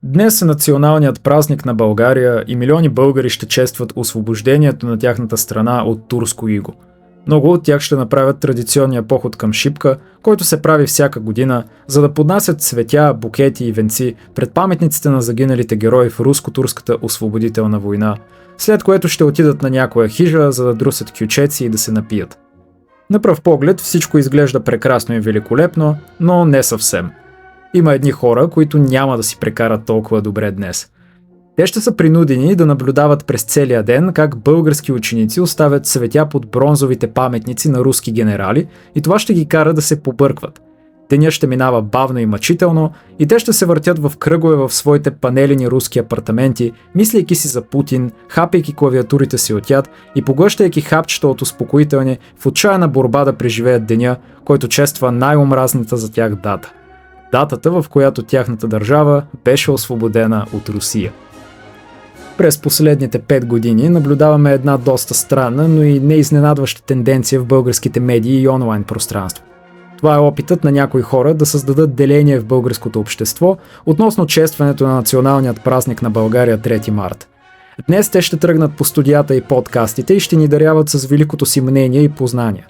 Днес е националният празник на България и милиони българи ще честват освобождението на тяхната страна от турско иго. Много от тях ще направят традиционния поход към Шипка, който се прави всяка година, за да поднасят цветя, букети и венци пред паметниците на загиналите герои в руско-турската освободителна война, след което ще отидат на някоя хижа, за да друсят кючеци и да се напият. На пръв поглед всичко изглежда прекрасно и великолепно, но не съвсем. Има едни хора, които няма да си прекарат толкова добре днес. Те ще са принудени да наблюдават през целия ден как български ученици оставят цветя под бронзовите паметници на руски генерали и това ще ги кара да се побъркват. Денят ще минава бавно и мъчително и те ще се въртят в кръгове в своите панелени руски апартаменти, мислейки си за Путин, хапейки клавиатурите си от яд и поглъщайки хапчета от успокоителни в отчаяна борба да преживеят деня, който чества най-омразната за тях дата. Датата, в която тяхната държава беше освободена от Русия. През последните 5 години наблюдаваме една доста странна, но и неизненадваща тенденция в българските медии и онлайн пространство. Това е опитът на някои хора да създадат деление в българското общество относно честването на националният празник на България 3 март. Днес те ще тръгнат по студията и подкастите и ще ни даряват с великото си мнение и познания.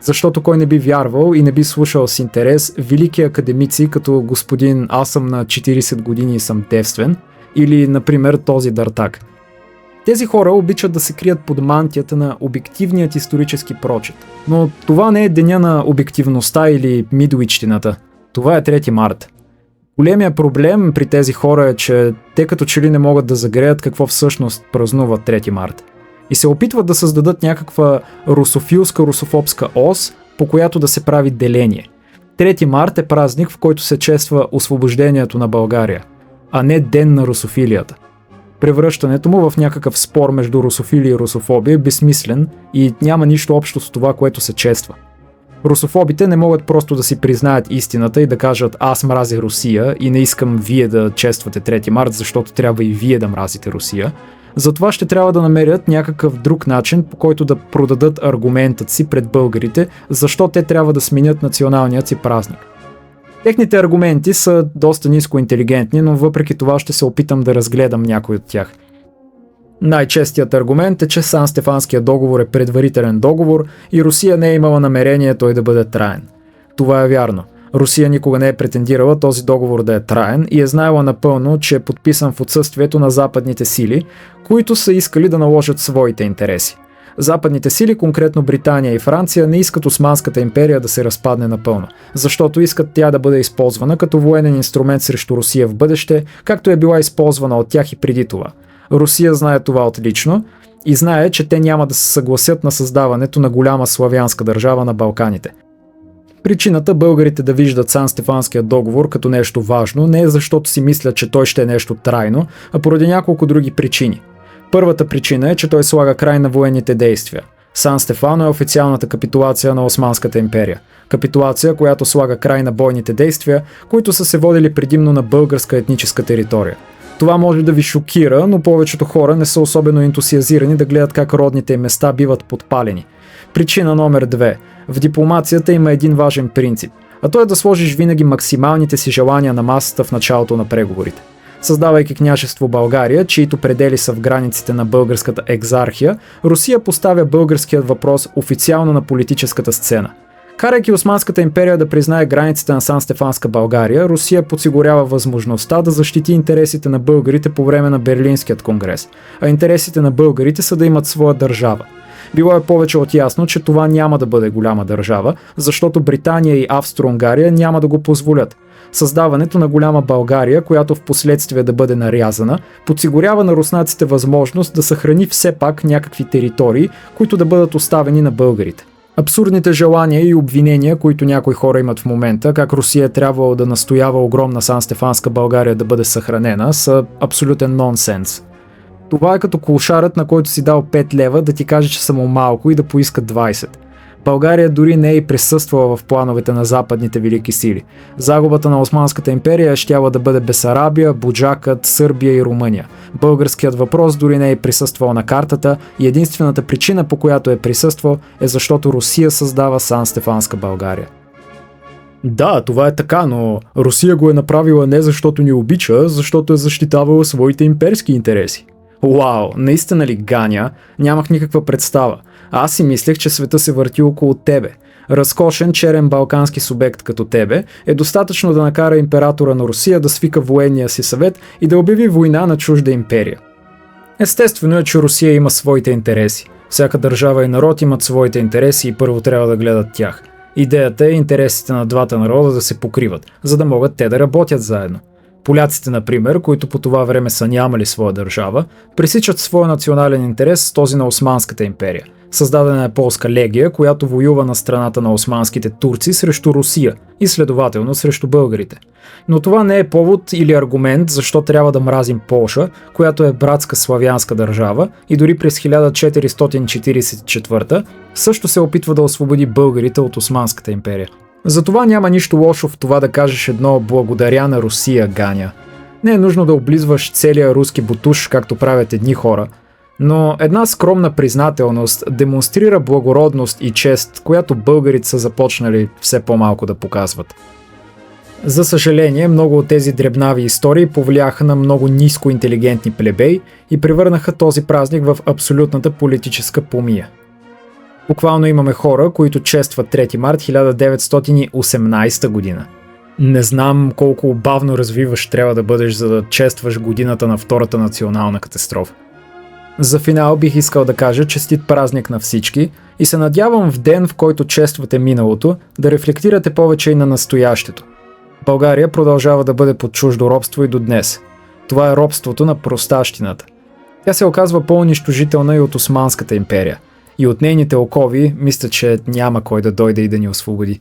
Защото кой не би вярвал и не би слушал с интерес велики академици като господин "Аз съм на 40 години и съм девствен" или, например, този Дартак. Тези хора обичат да се крият под мантията на обективният исторически прочит. Но това не е деня на обективността или мидуичтината. Това е 3 март. Големият проблем при тези хора е, че те като че ли не могат да загреят какво всъщност празнуват 3 март. И се опитват да създадат някаква русофилска-русофобска ос, по която да се прави деление. 3 март е празник, в който се чества освобождението на България, а не ден на русофилията. Превръщането му в някакъв спор между русофилия и русофобия е безсмислен и няма нищо общо с това, което се чества. Русофобите не могат просто да си признаят истината и да кажат "Аз мразя Русия и не искам вие да чествате 3 март, защото трябва и вие да мразите Русия". Затова ще трябва да намерят някакъв друг начин, по който да продадат аргументът си пред българите, защо те трябва да сменят националният си празник. Техните аргументи са доста ниско интелигентни, но въпреки това ще се опитам да разгледам някой от тях. Най-честият аргумент е, че Сан-Стефанският договор е предварителен договор и Русия не е имала намерение той да бъде траен. Това е вярно. Русия никога не е претендирала този договор да е траен и е знаела напълно, че е подписан в отсъствието на западните сили, които са искали да наложат своите интереси. Западните сили, конкретно Британия и Франция, не искат Османската империя да се разпадне напълно, защото искат тя да бъде използвана като военен инструмент срещу Русия в бъдеще, както е била използвана от тях и преди това. Русия знае това отлично и знае, че те няма да се съгласят на създаването на голяма славянска държава на Балканите. Причината българите да виждат Сан-Стефанския договор като нещо важно не е защото си мислят, че той ще е нещо трайно, а поради няколко други причини. Първата причина е, че той слага край на военните действия. Сан-Стефано е официалната капитулация на Османската империя. Капитулация, която слага край на бойните действия, които са се водили предимно на българска етническа територия. Това може да ви шокира, но повечето хора не са особено ентусиазирани да гледат как родните им места биват подпалени. Причина номер 2. В дипломацията има един важен принцип, а то е да сложиш винаги максималните си желания на масата в началото на преговорите. Създавайки княжество България, чието предели са в границите на българската екзархия, Русия поставя българският въпрос официално на политическата сцена. Карайки Османската империя да признае границите на Сан-Стефанска България, Русия подсигурява възможността да защити интересите на българите по време на Берлинският конгрес, а интересите на българите са да имат своя държава. Било е повече от ясно, че това няма да бъде голяма държава, защото Британия и Австро-Унгария няма да го позволят. Създаването на голяма България, която в последствие да бъде нарязана, подсигурява на руснаците възможност да съхрани все пак някакви територии, които да бъдат оставени на българите. Абсурдните желания и обвинения, които някои хора имат в момента, как Русия е трябвало да настоява огромна Сан-Стефанска България да бъде съхранена, са абсолютен нонсенс. Това е като клошарът, на който си дал 5 лева да ти каже, че са му малко и да поиска 20. България дори не е и присъствала в плановете на западните велики сили. Загубата на Османската империя щяла да бъде Бесарабия, Буджакът, Сърбия и Румъния. Българският въпрос дори не е присъствал на картата и единствената причина, по която е присъствал, е защото Русия създава Сан-Стефанска България. Да, това е така, но Русия го е направила не защото ни обича, защото е защитавала своите имперски интереси. Уау, наистина ли, Ганя? Нямах никаква представа. Аз си мислех, че света се върти около тебе. Разкошен, черен балкански субект като тебе е достатъчно да накара императора на Русия да свика военния си съвет и да обяви война на чужда империя. Естествено е, че Русия има своите интереси. Всяка държава и народ имат своите интереси и първо трябва да гледат тях. Идеята е интересите на двата народа да се покриват, за да могат те да работят заедно. Поляците, например, които по това време са нямали своя държава, пресичат своя национален интерес с този на Османската империя. Създадена е полска легия, която воюва на страната на османските турци срещу Русия и следователно срещу българите. Но това не е повод или аргумент защо трябва да мразим Полша, която е братска славянска държава и дори през 1444 също се опитва да освободи българите от Османската империя. Затова няма нищо лошо в това да кажеш едно благодаря на Русия, Ганя. Не е нужно да облизваш целия руски бутуш, както правят едни хора, но една скромна признателност демонстрира благородност и чест, която българите са започнали все по-малко да показват. За съжаление, много от тези дребнави истории повлияха на много ниско интелигентни плебеи и превърнаха този празник в абсолютната политическа помия. Буквално имаме хора, които честват 3 март 1918 година. Не знам колко бавно развиваш трябва да бъдеш, за да честваш годината на Втората национална катастрофа. За финал бих искал да кажа честит празник на всички и се надявам в ден, в който чествате миналото, да рефлектирате повече и на настоящето. България продължава да бъде под чуждо робство и до днес. Това е робството на простащината. Тя се оказва по-унищожителна и от Османската империя. И от нейните окови мисля, че няма кой да дойде и да ни освободи.